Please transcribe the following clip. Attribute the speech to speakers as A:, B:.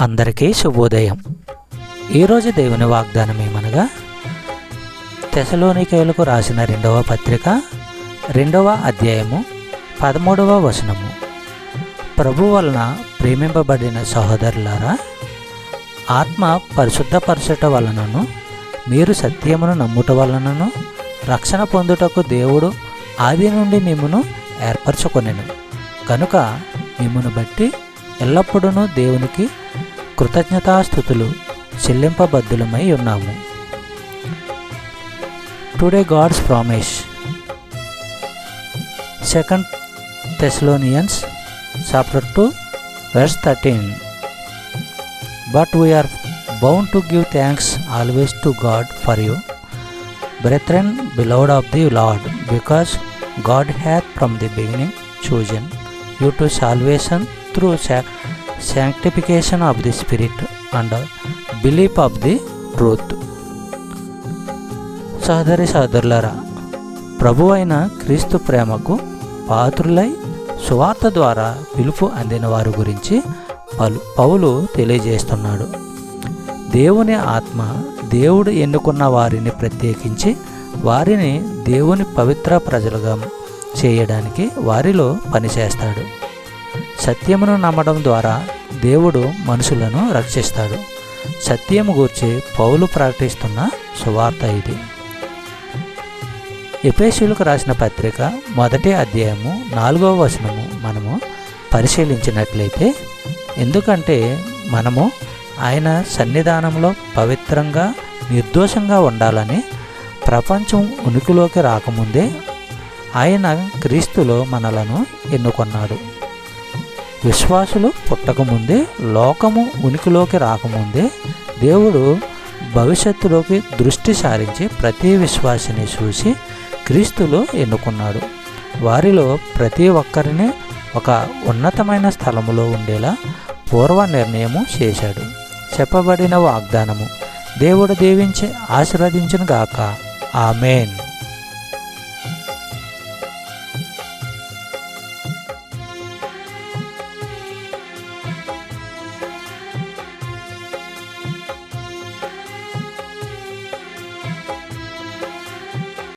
A: అందరికీ శుభోదయం. ఈరోజు దేవుని వాగ్దానం ఏమనగా, తెసలోనికయులకు రాసిన 2వ పత్రిక 2వ అధ్యాయము 13వ వచనము. ప్రభు వలన ప్రేమింపబడిన సహోదరులారా, ఆత్మ పరిశుద్ధపరచుట వలనను మీరు సత్యమును నమ్ముట వలనను రక్షణ పొందుటకు దేవుడు ఆది నుండి మిమ్మును ఏర్పరచుకొనెను. కనుక మిమ్మును బట్టి ఎల్లప్పుడూ దేవునికి కృతజ్ఞతాస్తుతులు చెల్లింపబద్ధులమై ఉన్నాము. Today God's promise. 2 Thessalonians chapter 2 verse 13. But we are bound to give thanks always to God for you, brethren, beloved of the Lord, because God hath from the beginning chosen you to salvation through sanctification of the Spirit and belief of the truth. సహోదరి సహోదరులారా, ప్రభు అయిన క్రీస్తు ప్రేమకు పాత్రులై సువార్త ద్వారా పిలుపు అందిన వారి గురించి పౌలు తెలియజేస్తున్నాడు. దేవుని ఆత్మ దేవుడు ఎన్నుకున్న వారిని ప్రత్యేకించి వారిని దేవుని పవిత్ర ప్రజలుగా చేయడానికి వారిలో పనిచేస్తాడు. సత్యమును నమ్మడం ద్వారా దేవుడు మనుషులను రక్షిస్తాడు. సత్యము గూర్చి పౌలు ప్రకటిస్తున్న సువార్త ఇది. ఎఫెసీయులకు రాసిన పత్రిక 1వ అధ్యాయము 4వ వచనము మనము పరిశీలించినట్లయితే, ఎందుకంటే మనము ఆయన సన్నిధానంలో పవిత్రంగా నిర్దోషంగా ఉండాలని ప్రపంచం ఉనికిలోకి రాకముందే ఆయన క్రీస్తులో మనలను ఎన్నుకొన్నాడు. విశ్వాసులు పుట్టకముందే, లోకము ఉనికిలోకి రాకముందే దేవుడు భవిష్యత్తులోకి దృష్టి సారించి ప్రతి విశ్వాసిని చూసి క్రీస్తులో ఎన్నుకున్నాడు. వారిలో ప్రతి ఒక్కరిని ఒక ఉన్నతమైన స్థలములో ఉండేలా పూర్వ నిర్ణయము చేశాడు. చెప్పబడిన వాగ్దానము దేవుడు దీవించి ఆశీర్వదించును గాక. ఆమేన్.